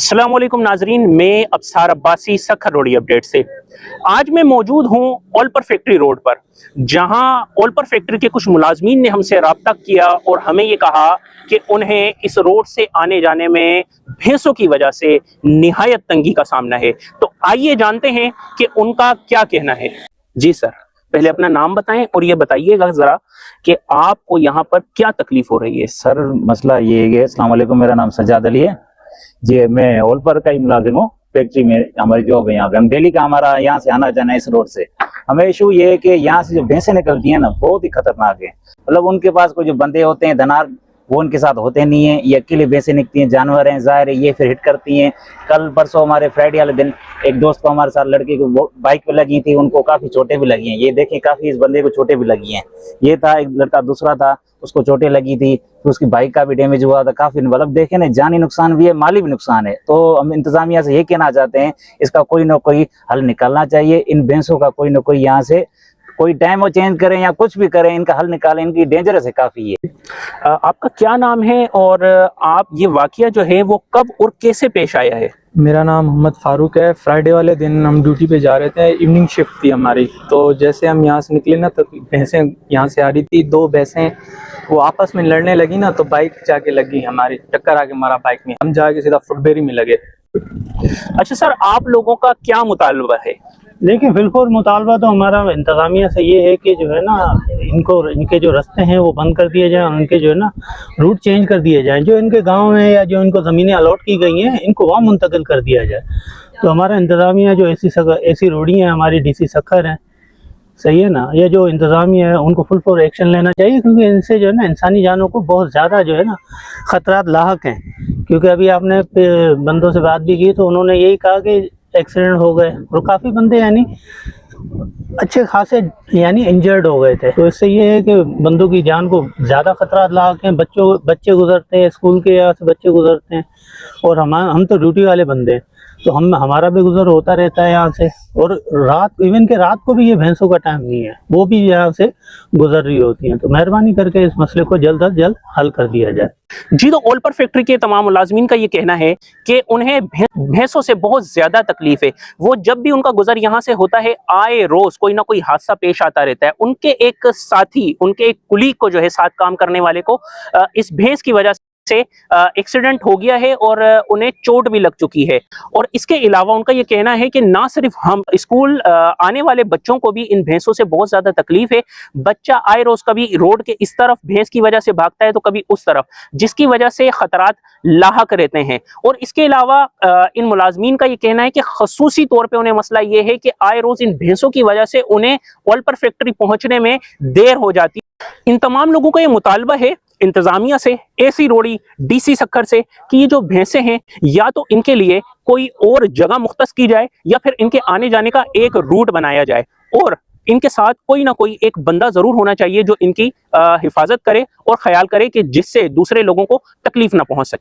अस्सलाम वालेकुम नाजरीन, मैं अब्सार अब्बासी सखर रोडी अपडेट से। आज मैं मौजूद हूँ ओलपर फैक्ट्री रोड पर, जहाँ ओलपर फैक्ट्री के कुछ मुलाजमीन ने हमसे रब्ता किया और हमें ये कहा कि उन्हें इस रोड से आने जाने में भैंसों की वजह से निहायत तंगी का सामना है। तो आइए जानते हैं कि उनका क्या कहना है। जी सर, पहले अपना नाम बताएं और ये बताइएगा ज़रा कि आपको यहाँ पर क्या तकलीफ हो रही है। सर मसला ये है, अस्सलाम वालेकुम, मेरा नाम सज्जाद अली है जी। मैं ओलपर का ही मुलाजिम हूँ, फैक्ट्री में हमारी जॉब है यहाँ पे। हम डेली का हमारा यहाँ से आना जाना है इस रोड से। हमें इशू ये है कि यहाँ से जो भैंसें निकलती हैं ना, बहुत ही खतरनाक है। मतलब उनके पास कोई जो बंदे होते हैं धनार, वो उनके साथ होते नहीं है। ये अकेले भैंसें निकलती हैं, जानवर हैं ज़ाहिर है, ये फिर हिट करती हैं। कल परसों हमारे फ्राइडे वाले दिन एक दोस्त को हमारे साथ लड़के को बाइक पे लगी थी, उनको काफ़ी चोटें भी लगी हैं। ये देखें, काफ़ी इस बंदे को चोटें भी लगी हैं। ये था एक लड़का, दूसरा था, उसको चोटें लगी थी, तो उसकी बाइक का भी डैमेज हुआ था काफ़ी। मतलब देखें ना, जानी नुकसान भी है, माली भी नुकसान है। तो हम इंतज़ामिया से ये कहना चाहते हैं, इसका कोई ना कोई हल निकालना चाहिए। इन भैंसों का कोई ना कोई यहाँ से कोई टाइम वो चेंज करें या कुछ भी करें, इनका हल निकालें। इनकी डेंजरस है काफ़ी ये। आपका क्या नाम है और आप ये वाकया जो है वो कब और कैसे पेश आया है? मेरा नाम मोहम्मद फारूक है। फ्राइडे वाले दिन हम ड्यूटी पे जा रहे थे, इवनिंग शिफ्ट थी हमारी। तो जैसे हम यहाँ से निकले ना, तो भैंसें यहाँ से आ रही थी, दो भैंसें वो आपस में लड़ने लगी ना, तो बाइक जाके लगी हमारी, टक्कर आके हमारा बाइक में, हम जाके सीधा फुटबेरी में लगे। अच्छा सर, आप लोगों का क्या मुतालबा है? देखिए, बिल्कुल मुतालबा तो हमारा इंतज़ामिया से ये है कि जो है ना, इनके जो रास्ते हैं वो बंद कर दिए जाएं और इनके जो है ना रूट चेंज कर दिए जाएं। जो इनके गांव में या जो इनको ज़मीनें अलॉट की गई हैं, इनको वहाँ मुंतकिल कर दिया जाए। तो हमारा इंतज़ामिया जो ऐसी रोडी हैं, हमारी डीसी सखर हैं, सही है ना, ये जो इंतज़ामिया है उनको फुल फॉर एक्शन लेना चाहिए, क्योंकि इनसे जो है ना इंसानी जानों को बहुत ज़्यादा जो है ना ख़तरात लाहक हैं। क्योंकि अभी आपने बंदों से बात भी की तो उन्होंने यही कहा कि एक्सीडेंट हो गए और काफ़ी बंदे यानी अच्छे खासे यानी इंजर्ड हो गए थे। तो इससे ये है कि बंदों की जान को ज़्यादा खतरा लाक हैं। बच्चे गुजरते हैं, स्कूल के यहाँ से बच्चे गुजरते हैं, और हम तो ड्यूटी वाले बंदे हैं, तो हमारा भी गुजर होता रहता है यहाँ से। और इवन के रात को भी ये भैंसों का टाइम नहीं है, वो भी यहाँ से गुजर रही होती हैं। तो मेहरबानी करके इस मसले को जल्द अज जल्द हल कर दिया जाए। जी, तो ओलपर फैक्ट्री के तमाम मुलाजमीन का ये कहना है कि उन्हें भैंसों से बहुत ज्यादा तकलीफ है। वो जब भी उनका गुजर यहाँ से होता है, आए रोज कोई ना कोई हादसा पेश आता रहता है। उनके एक साथी, उनके एक कुलीग को जो है, साथ काम करने वाले को इस भैंस की वजह से एक्सीडेंट हो गया है और उन्हें चोट भी लग चुकी है। और इसके अलावा उनका ये कहना है कि ना सिर्फ हम, स्कूल आने वाले बच्चों को भी इन भैंसों से बहुत ज्यादा तकलीफ है। बच्चा आए रोज कभी रोड के इस तरफ भैंस की वजह से भागता है तो कभी उस तरफ, जिसकी वजह से खतरात लाहक रहते हैं। और इसके अलावा इन मुलाजमीन का ये कहना है कि खसूसी तौर पर उन्हें मसला ये है कि आए रोज इन भैंसों की वजह से उन्हें ओलपर फैक्ट्री पहुंचने में देर हो जाती है। इन तमाम लोगों का ये मुतालबा है इंतजामिया से, एसी रोडी, डीसी सक्कर से, कि ये जो भैंसें हैं या तो इनके लिए कोई और जगह मुख्तस की जाए या फिर इनके आने जाने का एक रूट बनाया जाए, और इनके साथ कोई ना कोई एक बंदा जरूर होना चाहिए जो इनकी हिफाजत करे और ख्याल करे कि जिससे दूसरे लोगों को तकलीफ ना पहुंच सके।